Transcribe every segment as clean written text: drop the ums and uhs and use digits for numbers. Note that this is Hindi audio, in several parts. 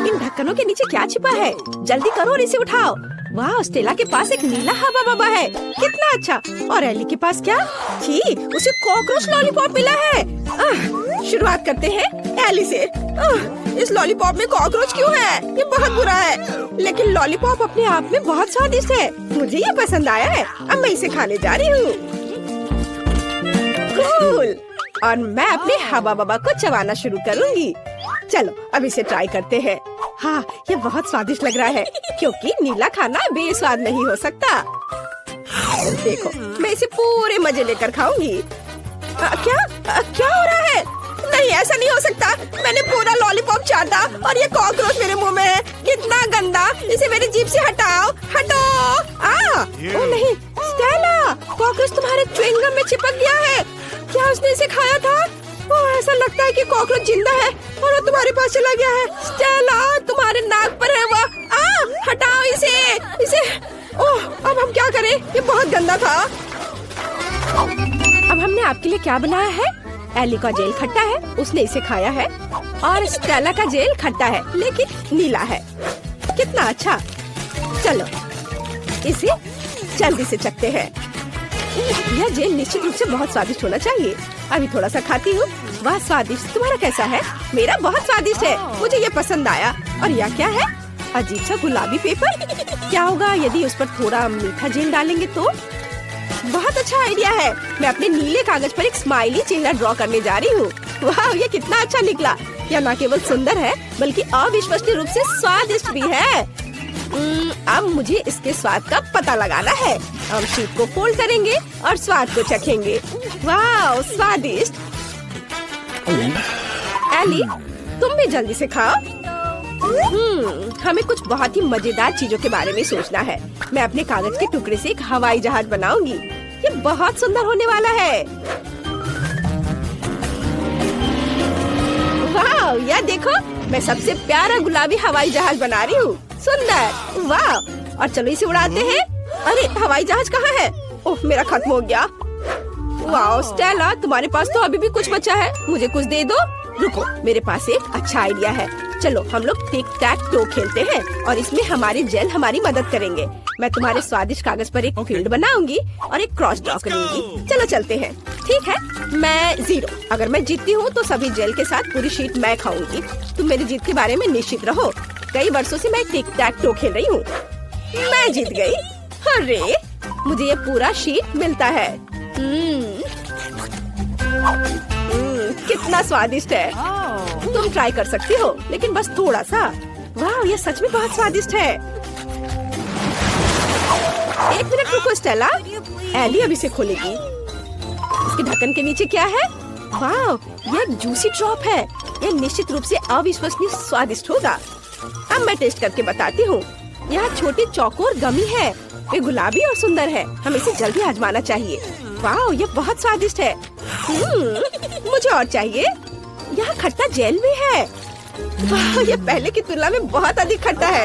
इन ढक्कनों के नीचे क्या छिपा है? जल्दी करो और इसे उठाओ। वाह, स्टेला के पास एक नीला हवा बबा है, कितना अच्छा। और एली के पास क्या? छी, उसे कॉकरोच लॉलीपॉप मिला है। शुरुआत करते हैं एली से। इस लॉलीपॉप में कॉकरोच क्यों है? ये बहुत बुरा है। लेकिन लॉलीपॉप अपने आप में बहुत स्वादिष्ट है, मुझे ये पसंद आया है। अब मैं इसे खाने जा रही हूँ। कूल। और मैं अपने हवा बबा को चबाना शुरू करूँगी। चलो अब इसे ट्राई करते हैं। हाँ, ये बहुत स्वादिष्ट लग रहा है, क्योंकि नीला खाना बेस्वाद नहीं हो सकता। देखो, मैं इसे पूरे मजे लेकर खाऊंगी। क्या हो रहा है? नहीं, ऐसा नहीं हो सकता। मैंने पूरा लॉलीपॉप चाटा और ये कॉकरोच मेरे मुंह में है। कितना गंदा! इसे मेरी जीभ से हटाओ, हटो! ओ नहीं, स्टेला, कॉकरोच तुम्हारे च्युइंगम में चिपक गया है। क्या उसने इसे खाया था? ओह, ऐसा लगता है कि कॉकरोच जिंदा है और वो तुम्हारे पास चला गया है। स्टेला, तुम्हारे नाक पर है वो। हटाओ इसे। ओह, अब हम क्या करें? ये बहुत गंदा था। अब हमने आपके लिए क्या बनाया है? एली का जेल खट्टा है, उसने इसे खाया है। और स्टेला का जेल खट्टा है, लेकिन नीला है। कितना अच्छा। चलो इसे जल्दी से चखते हैं। यह जेल निश्चित रूप से बहुत स्वादिष्ट होना चाहिए। अभी थोड़ा सा खाती हूँ। वाह, स्वादिष्ट। तुम्हारा कैसा है? मेरा बहुत स्वादिष्ट है, मुझे ये पसंद आया। और यह क्या है? अजीब सा गुलाबी पेपर। क्या होगा यदि उस पर थोड़ा मीठा जेल डालेंगे तो? बहुत अच्छा आइडिया है। मैं अपने नीले कागज पर एक स्माइली चेहरा ड्रॉ करने जा रही हूँ। वाह, ये कितना अच्छा निकला। यह न केवल सुंदर है, बल्कि अविश्वसनीय रूप से स्वादिष्ट भी है। अब मुझे इसके स्वाद का पता लगाना है। हम शीट को फोल्ड करेंगे और स्वाद को चखेंगे। वाह, स्वादिष्ट। एली, तुम भी जल्दी से खाओ। हमें कुछ बहुत ही मजेदार चीजों के बारे में सोचना है। मैं अपने कागज के टुकड़े से एक हवाई जहाज बनाऊंगी। ये बहुत सुंदर होने वाला है। वाह, यह देखो, मैं सबसे प्यारा गुलाबी हवाई जहाज बना रही हूँ। सुंदर। वाह, और चलो इसे उड़ाते हैं। अरे, हवाई जहाज कहाँ है? ओह, मेरा खत्म हो गया। वाह स्टेला, तुम्हारे पास तो अभी भी कुछ बचा है, मुझे कुछ दे दो। रुको, मेरे पास एक अच्छा आइडिया है। चलो हम लोग टिक टैक टो खेलते हैं और इसमें हमारे जेल हमारी मदद करेंगे। मैं तुम्हारे स्वादिष्ट कागज पर एक फील्ड बनाऊंगी और एक क्रॉस ड्रॉ करूंगी। चलो चलते हैं। ठीक है, मैं 0। अगर मैं जीतती हूँ तो सभी जेल के साथ पूरी शीट मैं खाऊंगी। तुम मेरी जीत के बारे में निश्चित रहो। कई वर्षों से मैं टिक टैक टो खेल रही हूँ। मैं जीत गई। अरे, मुझे ये पूरा शीट मिलता है। कितना स्वादिष्ट है। तुम ट्राई कर सकती हो, लेकिन बस थोड़ा सा। वाह, ये सच में बहुत स्वादिष्ट है। एक मिनट रुको स्टेला, एली अभी से खोलेगी। इसके ढक्कन के नीचे क्या है? वाह, यह जूसी ड्रॉप है। यह निश्चित रूप से अविश्वसनीय स्वादिष्ट होगा। अब मैं टेस्ट करके बताती हूँ। यह छोटी चौकोर गमी है, वे गुलाबी और सुंदर है। हमें इसे जल्दी आजमाना चाहिए। वाह, ये बहुत स्वादिष्ट है। मुझे और चाहिए। यहाँ खट्टा जेल भी है। वाह, ये पहले की तुलना में बहुत अधिक खट्टा है।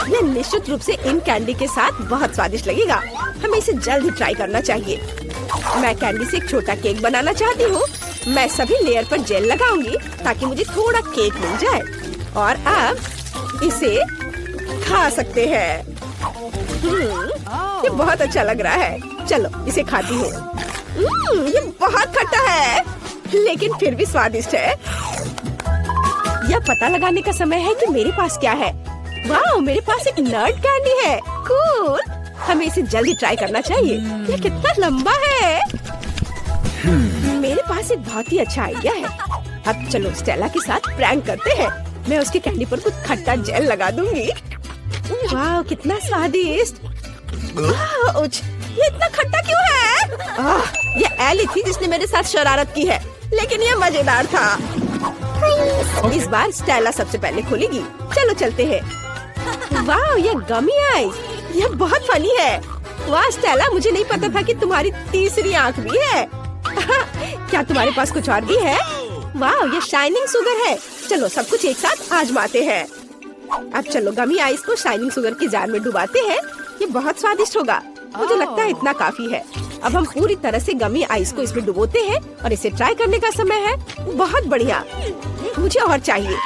यह निश्चित रूप से इन कैंडी के साथ बहुत स्वादिष्ट लगेगा। हमें इसे जल्दी ट्राई करना चाहिए। मैं कैंडी से एक छोटा केक बनाना चाहती हूँ। मैं सभी लेयर पर जेल लगाऊंगी ताकि मुझे थोड़ा केक मिल जाए। और अब इसे खा सकते हैं। ये बहुत अच्छा लग रहा है। चलो इसे खाती हूँ। ये बहुत खट्टा है, लेकिन फिर भी स्वादिष्ट है। यह पता लगाने का समय है कि मेरे पास क्या है। वाह, मेरे पास एक नट कैंडी है। कूल। हमें इसे जल्दी ट्राई करना चाहिए। यह कितना लंबा है। मेरे पास एक बहुत ही अच्छा आइडिया है। अब चलो स्टेला के साथ प्रैंक करते हैं। मैं उसके कैंडी पर कुछ खट्टा जेल लगा दूंगी। वाह, कितना स्वादिष्ट। ये इतना खट्टा क्यों है? ये एली थी जिसने मेरे साथ शरारत की है, लेकिन ये मजेदार था। इस बार स्टेला सबसे पहले खोलेगी। चलो चलते हैं। वाह, ये गमी आइस, यह बहुत फनी है। वाह स्टेला, मुझे नहीं पता था कि तुम्हारी तीसरी आंख भी है। क्या तुम्हारे पास कुछ और भी है? वाह, ये शाइनिंग शुगर है। चलो सब कुछ एक साथ आजमाते हैं। अब चलो गमी आइस को शाइनिंग शुगर की जार में डुबाते हैं। ये बहुत स्वादिष्ट होगा। मुझे लगता है इतना काफी है। अब हम पूरी तरह से गमी आइस को इसमें डुबोते हैं और इसे ट्राई करने का समय है। बहुत बढ़िया, मुझे और चाहिए।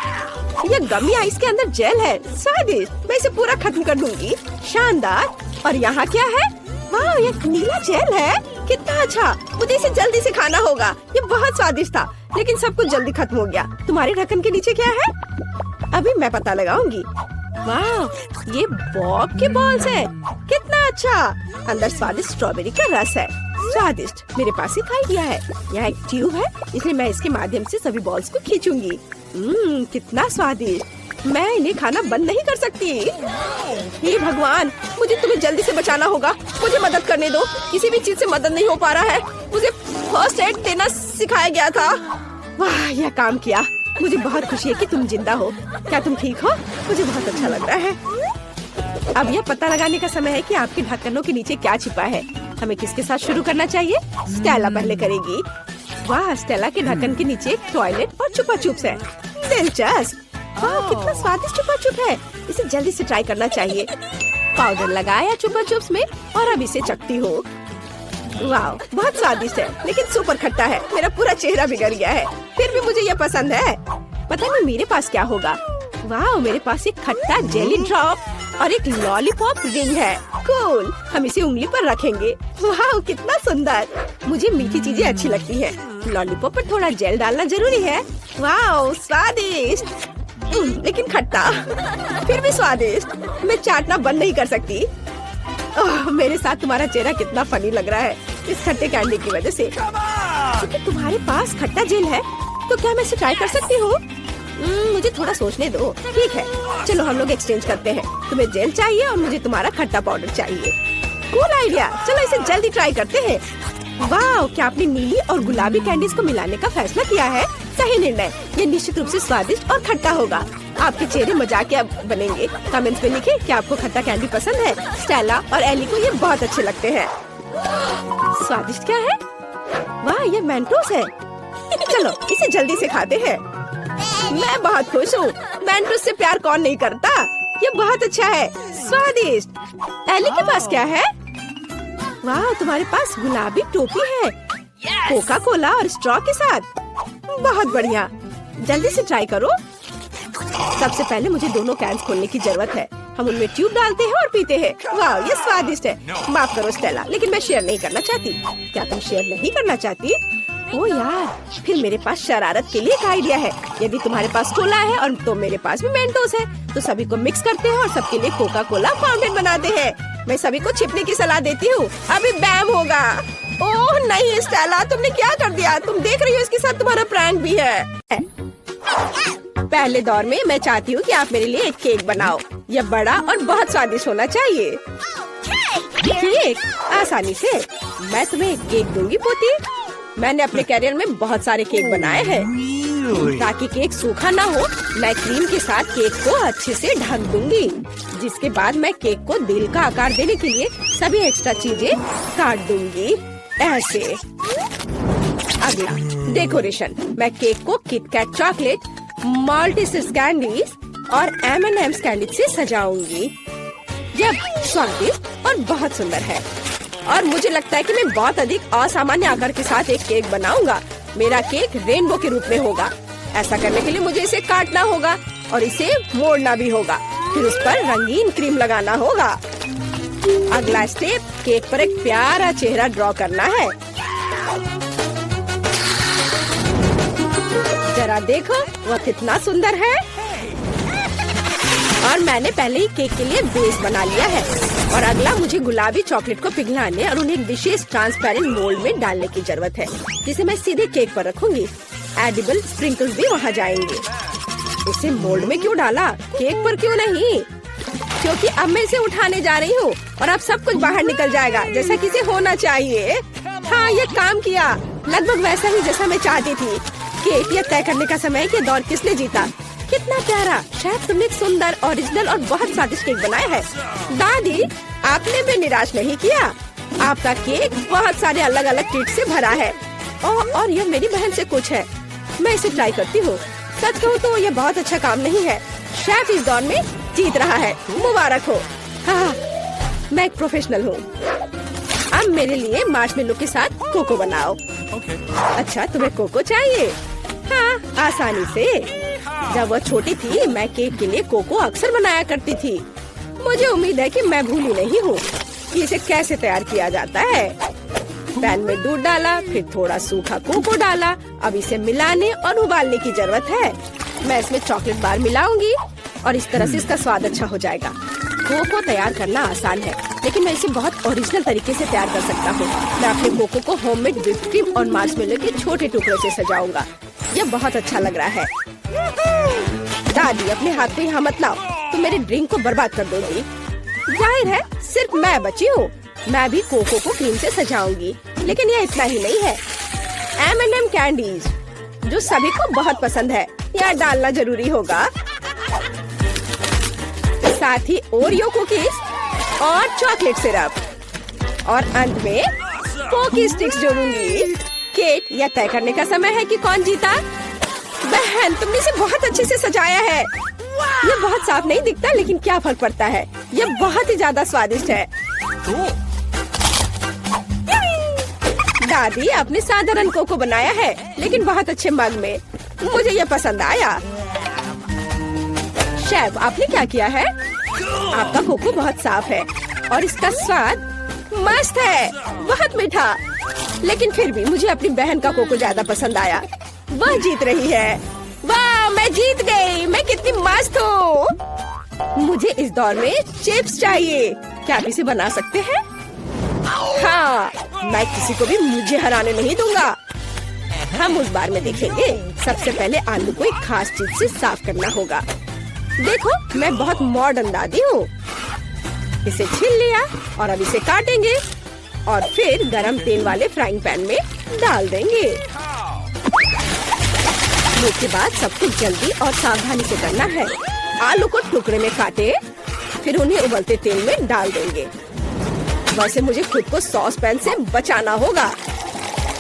ये गमी आइस के अंदर जेल है, स्वादिष्ट। मैं इसे पूरा खत्म कर दूंगी। शानदार। और यहाँ क्या है? वाह, ये नीला जेल है, कितना अच्छा। मुझे इसे जल्दी से खाना होगा। ये बहुत स्वादिष्ट था, लेकिन सब कुछ जल्दी खत्म हो गया। तुम्हारे ढक्कन के नीचे क्या है? अभी मैं पता लगाऊंगी। वाह, ये बॉब के बॉल्स है, कितना अच्छा। अंदर स्वादिष्ट स्ट्रॉबेरी का रस है, स्वादिष्ट। मेरे पास एक आइडिया है। यहाँ एक ट्यूब है, इसलिए मैं इसके माध्यम से सभी बॉल्स को खींचूंगी। कितना स्वादिष्ट। मैं इन्हें खाना बंद नहीं कर सकती। हे भगवान, मुझे तुम्हें जल्दी से बचाना होगा। मुझे मदद करने दो। किसी भी चीज से मदद नहीं हो पा रहा है। मुझे फर्स्ट एड देना सिखाया गया था। वाह, यह काम किया। मुझे बहुत खुशी है कि तुम जिंदा हो। क्या तुम ठीक हो? मुझे बहुत अच्छा लग रहा है। अब यह पता लगाने का समय है कि आपके ढक्कनों के नीचे क्या छिपा है। हमें किसके साथ शुरू करना चाहिए? स्टेला पहले करेगी। वाह, स्टेला के ढक्कन के नीचे एक टॉयलेट और चुपा चुप्स है, दिलचस्प। वाह, कितना स्वादिष्ट चुपा चुप है। इसे जल्दी से ट्राई करना चाहिए। पाउडर लगाया चुपा चुप्स में और अब इसे चखती हूँ। वाह, बहुत स्वादिष्ट है, लेकिन सुपर खट्टा है। मेरा पूरा चेहरा बिगड़ गया है, फिर भी मुझे ये पसंद है। पता नहीं मेरे पास क्या होगा। वाह, मेरे पास एक खट्टा जेली ड्रॉप और एक लॉलीपॉप रिंग है। कूल, हम इसे उंगली पर रखेंगे। वाह, कितना सुंदर। मुझे मीठी चीजें अच्छी लगती हैं। लॉलीपॉप पर थोड़ा जेल डालना जरूरी है। वाह, स्वादिष्ट, लेकिन खट्टा, फिर भी स्वादिष्ट। मैं चाटना बंद नहीं कर सकती। मेरे साथ तुम्हारा चेहरा कितना फनी लग रहा है इस खट्टे कैंडी की वजह से। क्योंकि तुम्हारे पास खट्टा जेल है, तो क्या मैं इसे ट्राई कर सकती हूँ? मुझे थोड़ा सोचने दो। ठीक है, चलो हम लोग एक्सचेंज करते हैं। तुम्हें जेल चाहिए और मुझे तुम्हारा खट्टा पाउडर चाहिए। कूल आइडिया, चलो इसे जल्दी ट्राई करते हैं। वाह, क्या आपने नीली और गुलाबी कैंडीज को मिलाने का फैसला किया है? सही निर्णय। ये निश्चित रूप से स्वादिष्ट और खट्टा होगा। आपके चेहरे मजाकिया बनेंगे। कमेंट्स में लिखें कि आपको खट्टा कैंडी पसंद है। स्टेला और एली को ये बहुत अच्छे लगते हैं। स्वादिष्ट क्या है? वाह, ये मेंटोस है। चलो इसे जल्दी से खाते हैं। मैं बहुत खुश हूँ। मेंटोस से प्यार कौन नहीं करता? ये बहुत अच्छा है, स्वादिष्ट। एली के पास क्या है? वाह, तुम्हारे पास गुलाबी टोपी है, कोका कोला और स्ट्रॉ के साथ। बहुत बढ़िया, जल्दी से ट्राई करो। सबसे पहले मुझे दोनों कैंस खोलने की जरूरत है। हम उनमें ट्यूब डालते हैं और पीते हैं। वाह, ये स्वादिष्ट है। माफ करो स्टेला, लेकिन मैं शेयर नहीं करना चाहती। क्या तुम शेयर नहीं करना चाहती? ओ यार, फिर मेरे पास शरारत के लिए एक आइडिया है। यदि तुम्हारे पास कोला है और तो मेरे पास भी मेंटोस है, तो सभी को मिक्स करते हैं और सबके लिए कोका कोला फाउंटेन बनाते हैं। मैं सभी को छिपने की सलाह देती हूँ। अभी बैम होगा। ओह नहीं स्टेला, तुमने क्या कर दिया? तुम देख रही हो इसके साथ तुम्हारा प्रैंक भी है। पहले दौर में मैं चाहती हूँ कि आप मेरे लिए एक केक बनाओ। यह बड़ा और बहुत स्वादिष्ट होना चाहिए। केक आसानी से। मैं तुम्हें एक केक दूंगी पोती। मैंने अपने कैरियर में बहुत सारे केक बनाए हैं। ताकि केक सूखा ना हो, मैं क्रीम के साथ केक को अच्छे से ढक दूंगी। जिसके बाद मैं केक को दिल का आकार देने के लिए सभी एक्स्ट्रा चीजें काट दूंगी, ऐसे। अगला डेकोरेशन। मैं केक को किटकैट चॉकलेट, मल्टीसिस कैंडीज और M&M's कैंडी से सजाऊंगी। यह स्वादिष्ट और बहुत सुंदर है। और मुझे लगता है कि मैं बहुत अधिक असामान्य आकार के साथ एक केक बनाऊंगा। मेरा केक रेनबो के रूप में होगा। ऐसा करने के लिए मुझे इसे काटना होगा और इसे मोड़ना भी होगा। फिर उस पर रंगीन क्रीम लगाना होगा। अगला स्टेप, केक पर एक प्यारा चेहरा ड्रॉ करना है। जरा देखो वह कितना सुंदर है। और मैंने पहले ही केक के लिए बेस बना लिया है। और अगला मुझे गुलाबी चॉकलेट को पिघलाने और उन्हें एक विशेष ट्रांसपेरेंट मोल्ड में डालने की जरूरत है, जिसे मैं सीधे केक पर रखूंगी। एडिबल स्प्रिंकल्स भी वहाँ जाएंगे। इसे मोल्ड में क्यों डाला, केक पर क्यों नहीं? क्योंकि अब मैं इसे उठाने जा रही हूँ और अब सब कुछ बाहर निकल जाएगा जैसा कि इसे होना चाहिए। हाँ, ये काम किया, लगभग वैसा ही जैसा मैं चाहती थी। केक यह तय करने का समय कि दौर किसने जीता। कितना प्यारा। शायद तुमने एक सुंदर, ओरिजिनल और बहुत स्वादिष्ट केक बनाया है। दादी, आपने भी निराश नहीं किया। आपका केक बहुत सारे अलग अलग ट्रीट से भरा है। और यह मेरी बहन से कुछ है। मैं इसे ट्राई करती हूँ। सच कहूँ तो यह बहुत अच्छा काम नहीं है। शेफ इस दौर में जीत रहा है, मुबारक हो। हाँ, मैं एक प्रोफेशनल हूँ। अब मेरे लिए मार्शमेलो के साथ कोको बनाओ। अच्छा, तुम्हें कोको चाहिए? हाँ, आसानी से। जब वह छोटी थी मैं केक के लिए कोको अक्सर बनाया करती थी। मुझे उम्मीद है कि मैं भूली नहीं हूँ कि इसे कैसे तैयार किया जाता है। पैन में दूध डाला, फिर थोड़ा सूखा कोको डाला। अब इसे मिलाने और उबालने की जरूरत है। मैं इसमें चॉकलेट बार मिलाऊंगी और इस तरह से इसका स्वाद अच्छा हो जाएगा। कोको तैयार करना आसान है, लेकिन मैं इसे बहुत ओरिजिनल तरीके से तैयार कर सकता हूँ। मैं अपने कोको को होममेड व्हिप्ड क्रीम और मार्शमेलो के छोटे टुकड़ों से सजाऊंगा। यह बहुत अच्छा लग रहा है। दादी, अपने हाथ को यहाँ मत लाओ, तुम मेरे ड्रिंक को बर्बाद कर दोगी। जाहिर है सिर्फ मैं बची हूँ। मैं भी कोको को क्रीम से सजाऊंगी, लेकिन यह इतना ही नहीं है। M&M कैंडीज जो सभी को बहुत पसंद है, यह डालना जरूरी होगा। साथ ही ओरियो कुकीज और चॉकलेट सिरप और अंत में पोकी स्टिक्स जोड़ूंगी। केट, यह तय करने का समय है कि कौन जीता। बहन, तुमने इसे बहुत अच्छे से सजाया है। यह बहुत साफ नहीं दिखता, लेकिन क्या फर्क पड़ता है, यह बहुत ही ज्यादा स्वादिष्ट है। दादी, आपने साधारण कोको बनाया है, लेकिन बहुत अच्छे मग में। मुझे यह पसंद आया। शेफ, आपने क्या किया है? आपका कोको बहुत साफ है और इसका स्वाद मस्त है, बहुत मीठा। लेकिन फिर भी मुझे अपनी बहन का कोको ज्यादा पसंद आया। वह जीत रही है। वाह, मैं जीत गई। मैं कितनी मस्त हूँ। मुझे इस दौर में चिप्स चाहिए। क्या आप इसे बना सकते हैं? हाँ, मैं किसी को भी मुझे हराने नहीं दूंगा। हम उस बार में देखेंगे। सबसे पहले आलू को एक खास चीज से साफ करना होगा। देखो, मैं बहुत मॉडर्न दादी हूँ। इसे छील लिया और अब इसे काटेंगे और फिर गरम तेल वाले फ्राइंग पैन में डाल देंगे। इसके बाद सब कुछ जल्दी और सावधानी से करना है। आलू को टुकड़े में काटे, फिर उन्हें उबलते तेल में डाल देंगे। वैसे मुझे खुद को सॉस पैन से बचाना होगा।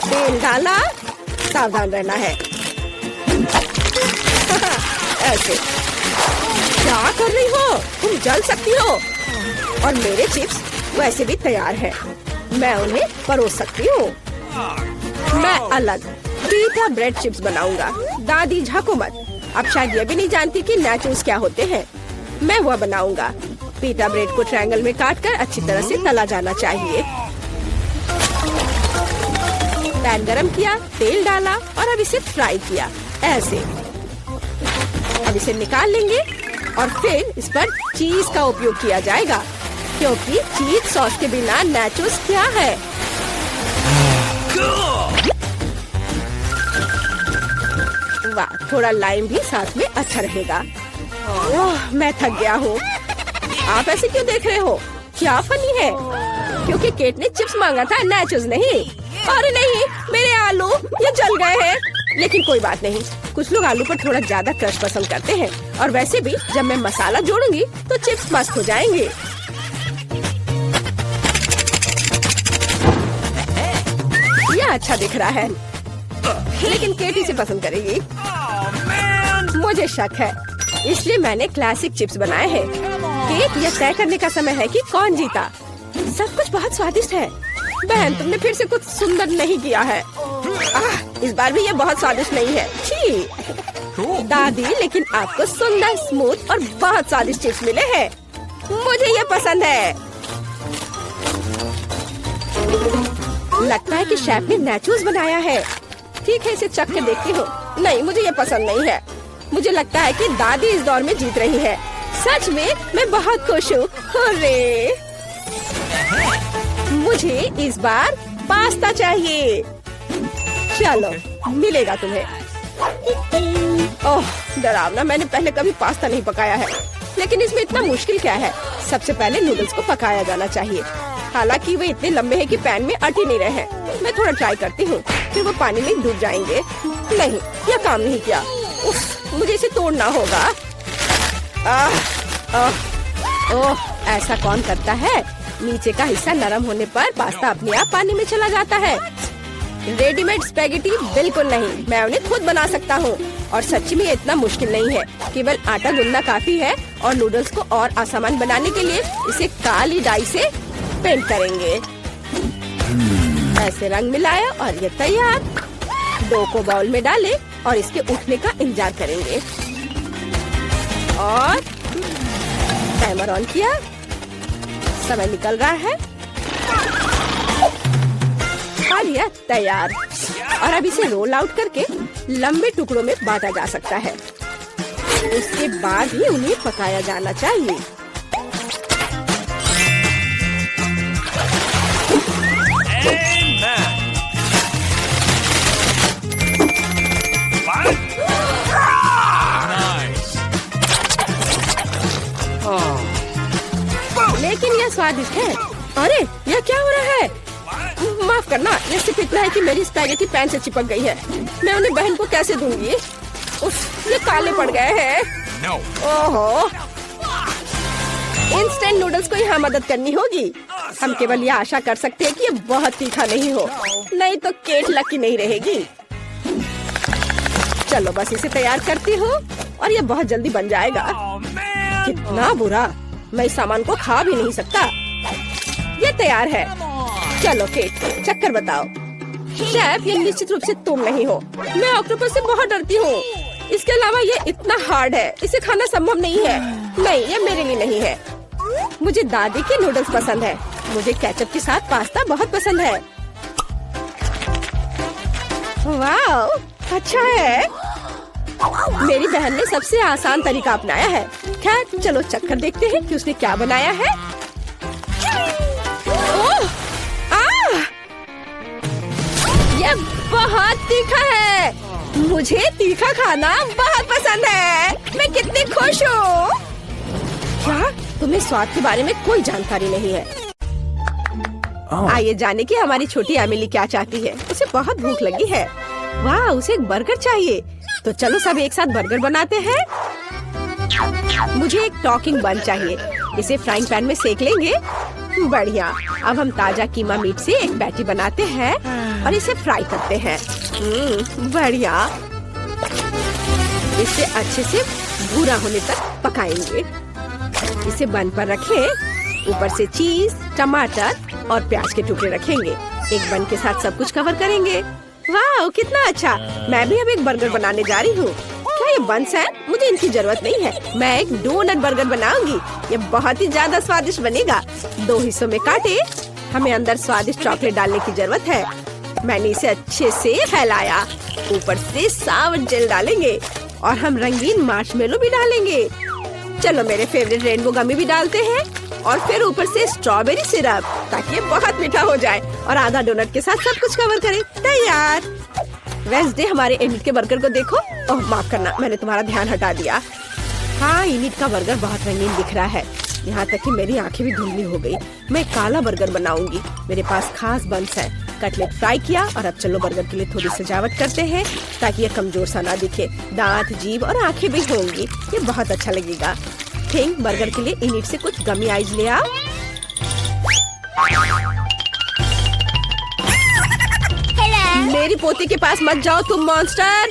तेल डाला, सावधान रहना है। ऐसे। क्या कर रही हो? तुम जल सकती हो। और मेरे चिप्स वैसे भी तैयार है, मैं उन्हें परोस सकती हूँ। मैं अलग पीटा ब्रेड चिप्स बनाऊंगा। दादी, झाको मत। अब शायद ये भी नहीं जानती कि नाचोस क्या होते हैं। मैं वह बनाऊंगा। पीटा ब्रेड को ट्रायंगल में काटकर अच्छी तरह से तला जाना चाहिए। पैन गरम किया, तेल डाला और अब इसे फ्राई किया। ऐसे। अब इसे निकाल लेंगे और फिर इस पर चीज का उपयोग किया जाएगा, क्योंकि चीज सॉस के बिना नाचोस क्या है। वाह, थोड़ा लाइम भी साथ में अच्छा रहेगा। ओह, मैं थक गया हूँ। आप ऐसे क्यों देख रहे हो? क्या फनी है? क्योंकि केट ने चिप्स मांगा था, नाचोस नहीं। अरे नहीं, मेरे आलू ये जल गए हैं। लेकिन कोई बात नहीं, कुछ लोग आलू पर थोड़ा ज्यादा क्रश पसंद करते हैं। और वैसे भी जब मैं मसाला जोड़ूंगी तो चिप्स मस्त हो जाएंगे। यह अच्छा दिख रहा है, लेकिन केट इसे पसंद करेगी। मुझे शक है, इसलिए मैंने क्लासिक चिप्स बनाए हैं। केट, यह तय करने का समय है कि कौन जीता। सब कुछ बहुत स्वादिष्ट है। बहन, तुमने फिर से कुछ सुंदर नहीं किया है। इस बार भी यह बहुत स्वादिष्ट नहीं है। छी। दादी, लेकिन आपको सुंदर, स्मूथ और बहुत स्वादिष्ट चिप्स मिले हैं। मुझे यह पसंद है। लगता है कि शेफ ने नाचोस बनाया है। ठीक है, इसे चख के देखती हूँ। नहीं, मुझे ये पसंद नहीं है। मुझे लगता है कि दादी इस दौर में जीत रही है। सच में मैं बहुत खुश हूँ। अरे, मुझे इस बार पास्ता चाहिए। चलो, मिलेगा तुम्हें। ओह, डरावना। मैंने पहले कभी पास्ता नहीं पकाया है, लेकिन इसमें इतना मुश्किल क्या है? सबसे पहले नूडल्स को पकाया जाना चाहिए। हालांकि वे इतने लंबे हैं कि पैन में अट ही नहीं रहे। मैं थोड़ा ट्राई करती हूँ, फिर वो पानी में डूब जाएंगे। नहीं, यह काम नहीं किया। उफ, मुझे इसे तोड़ना होगा। ओह, ऐसा कौन करता है? नीचे का हिस्सा नरम होने पर पास्ता अपने आप पानी में चला जाता है। रेडीमेड स्पैगेटी बिल्कुल नहीं, मैं उन्हें खुद बना सकता हूँ। और सच्ची में इतना मुश्किल नहीं है। केवल आटा गूंदना काफी है और नूडल्स को और आसान बनाने के लिए इसे काली डाई से पेंट करेंगे। ऐसे रंग मिलाया और ये तैयार। डो को बाउल में डालें और इसके उठने का इंतजार करेंगे। और टाइमर ऑन किया। समय निकल रहा है और यह तैयार। और अब इसे रोल आउट करके लंबे टुकड़ों में बांटा जा सकता है। उसके बाद ही उन्हें पकाया जाना चाहिए। लेकिन यह स्वादिष्ट है। अरे यह क्या हो रहा है? माफ करना, ये सिर्फ इतना है कि मेरी स्पैगेटी पैन से चिपक गई है। मैं उन्हें बहन को कैसे दूंगी? उफ, ये काले पड़ गए हैं। ओहो, इंस्टेंट नूडल्स को यहाँ मदद करनी होगी। हम केवल यह आशा कर सकते हैं कि ये बहुत तीखा नहीं हो, नहीं तो केट लकी नहीं रहेगी। चलो बस इसे तैयार करती हूँ और ये बहुत जल्दी बन जाएगा। कितना बुरा, मैं इस सामान को खा भी नहीं सकता। ये तैयार है। चलो केट, चक्कर बताओ। शेफ, ये निश्चित रूप से तुम नहीं हो। मैं ऑक्टोपस से बहुत डरती हूँ। इसके अलावा ये इतना हार्ड है, इसे खाना संभव नहीं है। नहीं, ये मेरे लिए नहीं है। मुझे दादी के नूडल्स पसंद है। मुझे केचप के साथ पास्ता बहुत पसंद है। वाह, अच्छा है। मेरी बहन ने सबसे आसान तरीका अपनाया है। खैर चलो चक्कर देखते हैं कि उसने क्या बनाया है। ओह, ये बहुत तीखा है। मुझे तीखा खाना बहुत पसंद है। मैं कितनी खुश हूँ। क्या तुम्हें स्वाद के बारे में कोई जानकारी नहीं है? आइए जाने की हमारी छोटी एमिली क्या चाहती है। उसे बहुत भूख लगी है। वाह, उसे एक बर्गर चाहिए। तो चलो सब एक साथ बर्गर बनाते हैं। मुझे एक टॉकिंग बन चाहिए। इसे फ्राइंग पैन में सेक लेंगे। बढ़िया। अब हम ताजा कीमा मीट से एक पैटी बनाते हैं और इसे फ्राई करते हैं। बढ़िया। इसे अच्छे से भूरा होने तक पकाएंगे। इसे बन पर रखें। ऊपर से चीज, टमाटर और प्याज के टुकड़े रखेंगे। एक बन के साथ सब कुछ कवर करेंगे। वाह, कितना अच्छा। मैं भी अब एक बर्गर बनाने जा रही हूँ। क्या ये बंस है? मुझे इनकी जरूरत नहीं है। मैं एक डोनट बर्गर बनाऊंगी। ये बहुत ही ज्यादा स्वादिष्ट बनेगा। 2 हिस्सों में काटे। हमें अंदर स्वादिष्ट चॉकलेट डालने की जरूरत है। मैंने इसे अच्छे से फैलाया। ऊपर से सावर जेल डालेंगे और हम रंगीन मार्शमेलो भी डालेंगे। चलो मेरे फेवरेट रेनबो गमी भी डालते हैं और फिर ऊपर से स्ट्रॉबेरी सिरप, ताकि ये बहुत मीठा हो जाए। और आधा डोनट के साथ सब कुछ कवर करें। तैयार। वेडनेसडे हमारे इनिट के बर्गर को देखो। ओह माफ करना, मैंने तुम्हारा ध्यान हटा दिया। हाँ, इनिट का बर्गर बहुत रंगीन दिख रहा है। यहाँ तक कि मेरी आंखें भी धुंधली हो गई। मैं काला बर्गर बनाऊंगी। मेरे पास खास बंस है। कटलेट फ्राई किया और अब चलो बर्गर के लिए थोड़ी सजावट करते हैं ताकि ये कमजोर सा ना दिखे। दांत, जीभ और आंखें भी होंगी। ये बहुत अच्छा लगेगा। थिंक बर्गर के लिए इनिट से कुछ गमी आइज ले आओ। मेरी पोती के पास मत जाओ तुम मॉन्स्टर।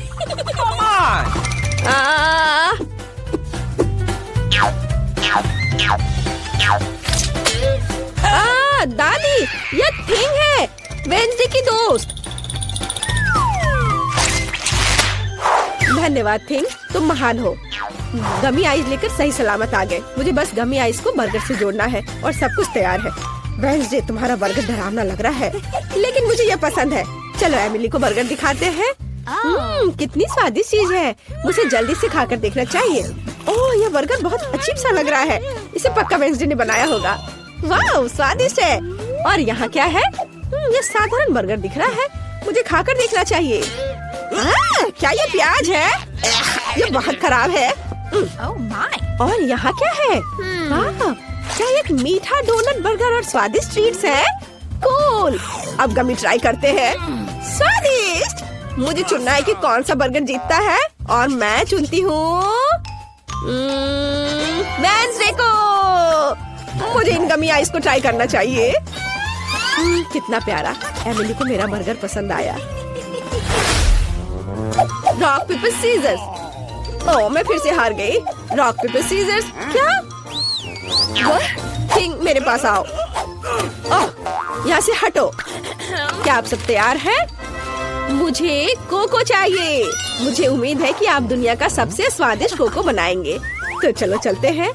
दादी, ये थिंग है, वेडनेसडे की दोस्त। धन्यवाद थिंग, तुम महान हो। गमी आइस लेकर सही सलामत आ गए। मुझे बस गमी आइस को बर्गर से जोड़ना है और सब कुछ तैयार है। वेडनेसडे, तुम्हारा बर्गर डरावना लग रहा है, लेकिन मुझे यह पसंद है। चलो एमिली को बर्गर दिखाते हैं। कितनी स्वादिष्ट चीज है। मुझे जल्दी से खाकर देखना चाहिए। ओह, यह बर्गर बहुत अजीब सा लग रहा है। इसे पक्का वेडनेसडे ने बनाया होगा। वाह, स्वादिष्ट है। और यहाँ क्या है? ये साधारण बर्गर दिख रहा है। मुझे खाकर देखना चाहिए। क्या ये प्याज है? ये बहुत खराब है। और यहाँ क्या है? क्या एक मीठा डोनट बर्गर और स्वादिष्ट ट्रीट्स है? कूल। अब गमी ट्राई करते हैं। स्वादिष्ट। मुझे चुनना है कि कौन सा बर्गर जीतता है और मैं चुनती हूँ वेडनेसडे को। मुझे इन गमी आइस को ट्राई करना चाहिए। कितना प्यारा। एमिली को मेरा बर्गर पसंद आया। Rock paper seizures. ओह, मैं फिर से हार गई। Rock paper scissors. क्या? थिंग, मेरे पास आओ। ओह, यहाँ से हटो। क्या आप सब तैयार हैं? मुझे कोको चाहिए। मुझे उम्मीद है कि आप दुनिया का सबसे स्वादिष्ट कोको बनाएंगे। तो चलो चलते हैं।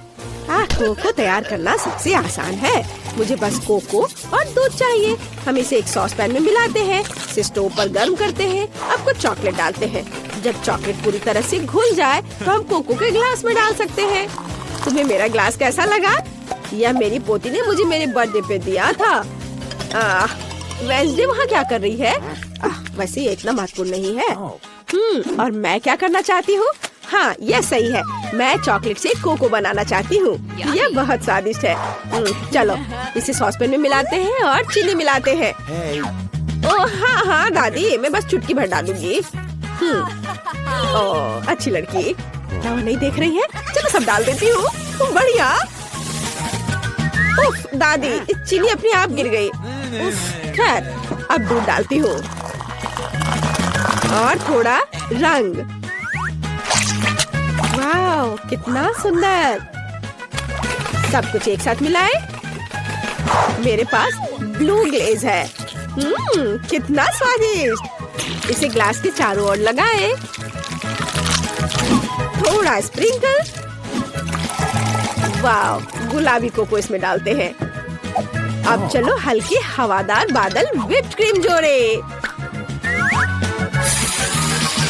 कोको तैयार करना सबसे आसान है। मुझे बस कोको और दूध चाहिए। हम इसे एक सॉस पैन में मिलाते हैं, इसे स्टोव पर गर्म करते हैं। अब कुछ चॉकलेट डालते हैं। जब चॉकलेट पूरी तरह से घुल जाए तो हम कोको के ग्लास में डाल सकते हैं। तुम्हें मेरा ग्लास कैसा लगा? यह मेरी पोती ने मुझे मेरे बर्थडे पे दिया था। वेंसडे वहाँ क्या कर रही है? वैसे ये इतना महत्वपूर्ण नहीं है। और मैं क्या करना चाहती हूँ? हाँ, यह सही है। मैं चॉकलेट से कोको बनाना चाहती हूँ। यह बहुत स्वादिष्ट है। चलो इसे सॉसपैन में मिलाते हैं और चीनी मिलाते हैं। ओह हाँ दादी, मैं बस चुटकी भर डालूंगी। ओह अच्छी लड़की। क्या वो नहीं देख रही है? चलो सब डाल देती हूँ। बढ़िया। उफ दादी, चीनी अपने आप गिर गई। खैर अब दूध डालती हूँ और थोड़ा रंग। वाह कितना सुंदर। सब कुछ एक साथ मिलाए। मेरे पास ब्लू ग्लेज है। कितना स्वादिष्ट। इसे ग्लास के चारों ओर लगाए। थोड़ा स्प्रिंकल। वाह गुलाबी कोको इसमें डालते हैं। अब चलो हल्के हवादार बादल व्हिप्ड क्रीम जोड़े।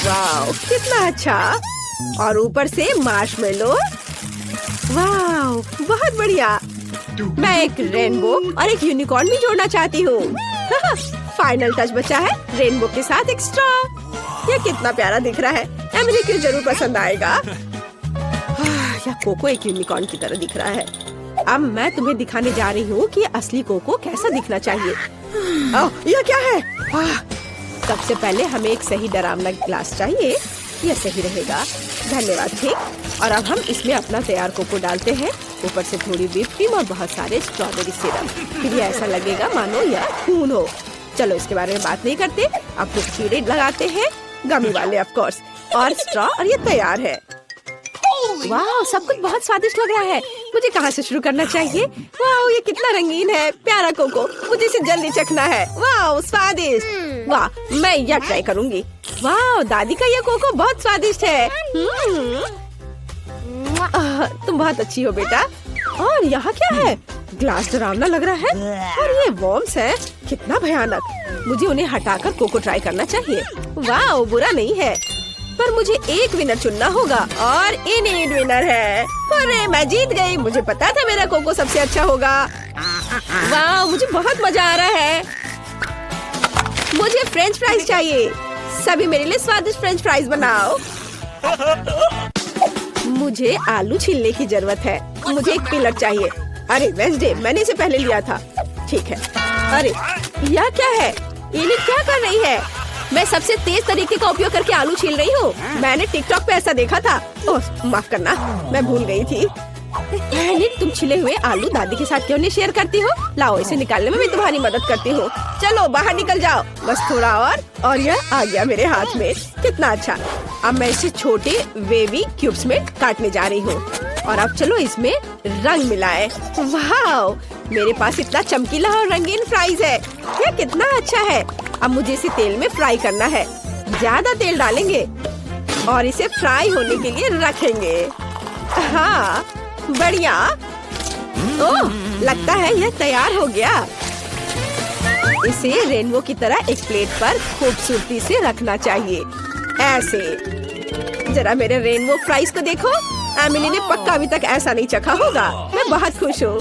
वाह कितना अच्छा। और ऊपर से मार्शमेलो। वाह बहुत बढ़िया। मैं एक रेनबो और एक यूनिकॉर्न भी जोड़ना चाहती हूँ। फाइनल टच बचा है रेनबो के साथ एक स्ट्रॉ। यह कितना प्यारा दिख रहा है। एमिली को जरूर पसंद आएगा। यह कोको एक यूनिकॉर्न की तरह दिख रहा है। अब मैं तुम्हें दिखाने जा रही हूँ कि असली कोको कैसा दिखना चाहिए। यह क्या है? सबसे पहले हमें एक सही डरावना ग्लास चाहिए। यह सही रहेगा। धन्यवाद ठीक। और अब हम इसमें अपना तैयार कोको डालते हैं। ऊपर से थोड़ी व्हिप क्रीम और बहुत सारे स्ट्रॉबेरी सिरप। फिर ये ऐसा लगेगा मानो यह खून हो। चलो इसके बारे में बात नहीं करते। अब कुछ कीड़े लगाते हैं, गमी वाले ऑफ कोर्स, और स्ट्रॉ, और ये तैयार है। वाह सब कुछ बहुत स्वादिष्ट लग रहा है। मुझे कहाँ से शुरू करना चाहिए? वाह ये कितना रंगीन है। प्यारा कोको, मुझे इसे जल्दी चखना है। वाह स्वादिष्ट। वाह मैं यह ट्राई करूंगी। वाह दादी का यह कोको बहुत स्वादिष्ट है। तुम बहुत अच्छी हो बेटा। और यहाँ क्या है? ग्लास डरावना लग रहा है और ये वॉर्म्स है। कितना भयानक। मुझे उन्हें हटाकर कोको ट्राई करना चाहिए। वाह बुरा नहीं है, पर मुझे एक विनर चुनना होगा और इनएड विनर है। अरे मैं जीत गई। मुझे पता था मेरा कोको सबसे अच्छा होगा। वाह मुझे बहुत मजा आ रहा है। मुझे फ्रेंच फ्राइज चाहिए। सभी मेरे लिए स्वादिष्ट फ्रेंच फ्राइज बनाओ। मुझे आलू छीलने की जरूरत है। मुझे एक पिलर चाहिए। अरे वेंसडे, मैंने इसे पहले लिया था। ठीक है। अरे यह क्या है? ये क्या कर रही है? मैं सबसे तेज तरीके का उपयोग करके आलू छील रही हूँ। मैंने टिकटॉक पे ऐसा देखा था। ओह माफ करना, मैं भूल गई थी। तुम छिले हुए आलू दादी के साथ क्यों नहीं शेयर करती हो? लाओ इसे निकालने में भी तुम्हारी मदद करती हूँ। चलो बाहर निकल जाओ। बस थोड़ा और यह आ गया मेरे हाथ में। कितना अच्छा। अब मैं इसे छोटे वेवी क्यूब्स में काटने जा रही हूँ। और अब चलो इसमें रंग मिलाए। वाह मेरे पास इतना चमकीला और रंगीन फ्राइज है। यह कितना अच्छा है। अब मुझे इसे तेल में फ्राई करना है। ज्यादा तेल डालेंगे और इसे फ्राई होने के लिए रखेंगे। हाँ बढ़िया। ओह लगता है यह तैयार हो गया। इसे रेनबो की तरह एक प्लेट पर खूबसूरती से रखना चाहिए। ऐसे। जरा मेरे रेनबो फ्राइज को देखो। एमिली ने पक्का अभी तक ऐसा नहीं चखा होगा। मैं बहुत खुश हूँ।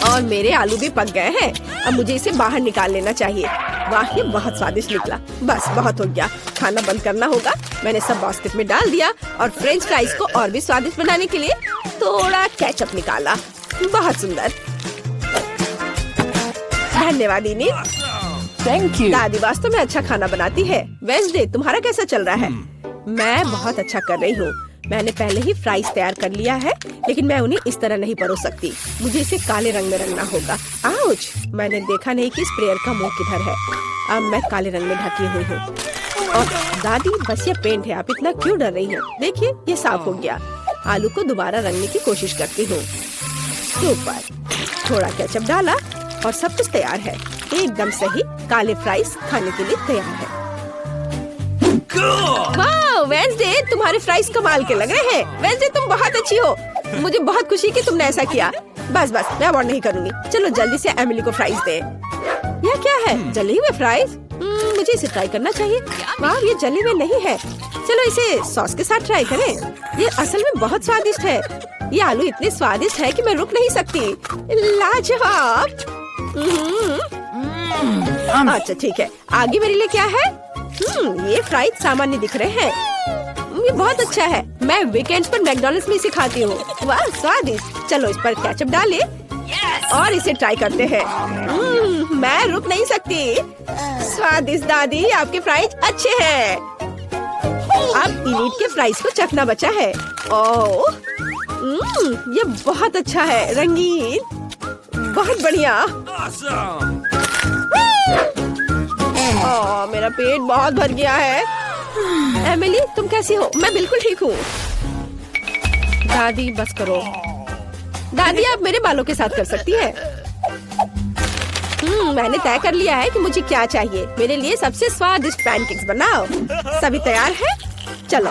और मेरे आलू भी पक गए हैं। अब मुझे इसे बाहर निकाल लेना चाहिए। वाह ये बहुत स्वादिष्ट निकला। बस बहुत हो गया। खाना बंद करना होगा। मैंने सब बास्केट में डाल दिया और फ्रेंच फ्राइज को और भी स्वादिष्ट बनाने के लिए थोड़ा केचप निकाला। बहुत सुंदर। धन्यवाद इनी। Thank you. दादी वास्तव में अच्छा खाना बनाती है। वेंसडे तुम्हारा कैसा चल रहा है? मैं बहुत अच्छा कर रही हूँ। मैंने पहले ही फ्राइज तैयार कर लिया है, लेकिन मैं उन्हें इस तरह नहीं परोस सकती। मुझे इसे काले रंग में रंगना होगा। आउच! मैंने देखा नहीं कि स्प्रेयर का मुंह किधर है। अब मैं काले रंग में ढकी हुई हूँ। और दादी बस ये पेंट है। आप इतना क्यों डर रही हैं? देखिए ये साफ हो गया। आलू को दोबारा रंगने की कोशिश करती हूँ। सुपर। थोड़ा केचप डाला और सब कुछ तैयार है। एकदम सही। काले फ्राइज खाने के लिए तैयार है। वाह वेंसडे, तुम्हारे फ्राइज कमाल के लग रहे हैं। वेंसडे, तुम बहुत अच्छी हो। मुझे बहुत खुशी कि तुमने ऐसा किया। बस मैं और नहीं करूँगी। चलो जल्दी से एमिली को फ्राइज दे। यह क्या है? जले हुए फ्राइज? मुझे इसे ट्राई करना चाहिए। वाह, ये जले हुए नहीं है। चलो इसे सॉस के साथ ट्राई करें। ये असल में बहुत स्वादिष्ट है। ये आलू इतने स्वादिष्ट है कि मैं रुक नहीं सकती। लाजवाब। अच्छा ठीक है, आगे मेरे लिए क्या है? ये फ्राइज सामान्य दिख रहे हैं। ये बहुत अच्छा है। मैं वीकेंड्स पर मैकडॉनल्ड्स में इसे खाती हूँ। वाह, स्वादिष्ट। चलो इस पर केचप डालें और इसे ट्राई करते हैं। मैं रुक नहीं सकती। स्वादिष्ट दादी, आपके फ्राइज अच्छे हैं। अब इलीट के फ्राइज को चखना बचा है। ओह, ये बहुत अच्छा है, रंगीन, बहुत बढ़िया। ओह, मेरा पेट बहुत भर गया है। एमिली, तुम कैसी हो? मैं बिल्कुल ठीक हूँ। दादी बस करो। दादी, आप मेरे बालों के साथ कर सकती है। मैंने तय कर लिया है कि मुझे क्या चाहिए। मेरे लिए सबसे स्वादिष्ट पैनकेक्स बनाओ। सभी तैयार है? चलो।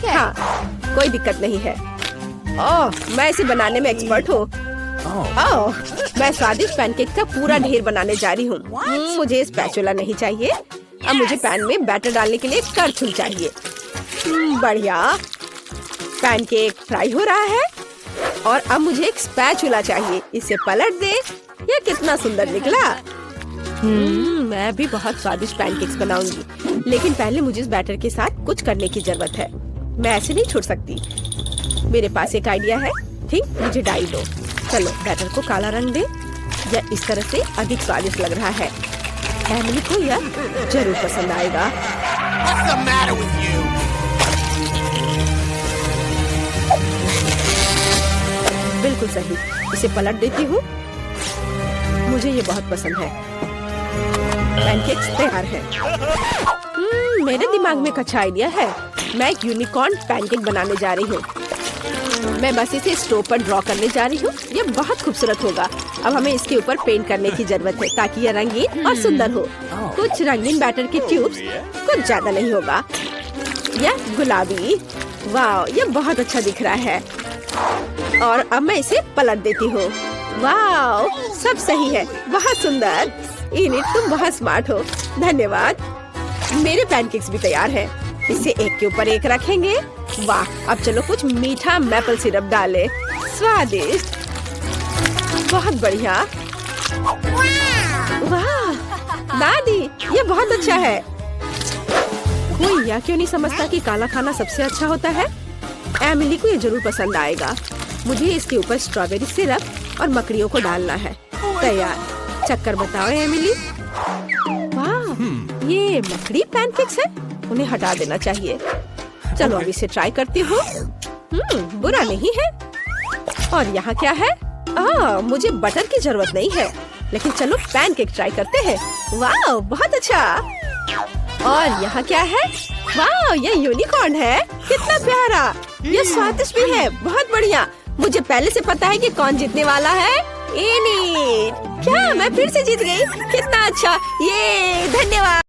हाँ, कोई दिक्कत नहीं है। ओह, मैं इसे बनाने में एक्सपर्ट हूँ। ओह, मैं स्वादिष्ट पैनकेक का पूरा ढेर बनाने जा रही हूँ। मुझे स्पैचुला नहीं चाहिए। अब मुझे पैन में बैटर डालने के लिए करछुल चाहिए। बढ़िया। पैनकेक फ्राई हो रहा है और अब मुझे एक स्पैचुला चाहिए। इसे पलट दे। यह कितना सुंदर निकला। मैं भी बहुत स्वादिष्ट पैनकेक्स बनाऊंगी, लेकिन पहले मुझे इस बैटर के साथ कुछ करने की जरूरत है। मैं ऐसे नहीं छोड़ सकती। मेरे पास एक आइडिया है। ठीक, मुझे डाई दो। चलो बैटर को काला रंग दे। यह इस तरह से अधिक स्वादिष्ट लग रहा है। एमिली को यह जरूर पसंद आएगा। What's the matter with you? बिल्कुल सही। इसे पलट देती हूँ। मुझे ये बहुत पसंद है। पैनकेक्स तैयार है। मेरे दिमाग में एक अच्छा आइडिया है। मैं एक यूनिकॉर्न पैनकेक बनाने जा रही हूँ। मैं बस इसे स्टोव पर ड्रॉ करने जा रही हूँ। ये बहुत खूबसूरत होगा। अब हमें इसके ऊपर पेंट करने की जरूरत है ताकि यह रंगीन और सुंदर हो। कुछ रंगीन बैटर के ट्यूब्स, कुछ ज्यादा नहीं होगा। यह गुलाबी। वाह, यह बहुत अच्छा दिख रहा है। और अब मैं इसे पलट देती हूँ। वाह, सब सही है। बहुत सुंदर। इलिट, तुम बहुत स्मार्ट हो। धन्यवाद। मेरे पैनकेक्स भी तैयार हैं। इसे एक के ऊपर एक रखेंगे। वाह, अब चलो कुछ मीठा मैपल सिरप डालें। स्वादिष्ट, बहुत बढ़िया। वाह दादी, ये बहुत अच्छा है। कोई यह क्यों नहीं समझता कि काला खाना सबसे अच्छा होता है? एमिली को ये जरूर पसंद आएगा। मुझे इसके ऊपर स्ट्रॉबेरी सिरप और मकड़ियों को डालना है। तैयार। चक्कर बताओ एमिली। वाह, ये मकड़ी पैनकेक्स है। उन्हें हटा देना चाहिए। चलो अब इसे ट्राई करती हूँ। बुरा नहीं है। और यहाँ क्या है? मुझे बटर की जरूरत नहीं है, लेकिन चलो पैनकेक ट्राई करते हैं। वाह, बहुत अच्छा। और यहाँ क्या है? वाह, ये यूनिकॉर्न है। कितना प्यारा। ये स्वादिष्ट भी है। बहुत बढ़िया। मुझे पहले से पता है कि कौन जीतने वाला है। इलिट। क्या मैं फिर से जीत गई? कितना अच्छा। ये धन्यवाद।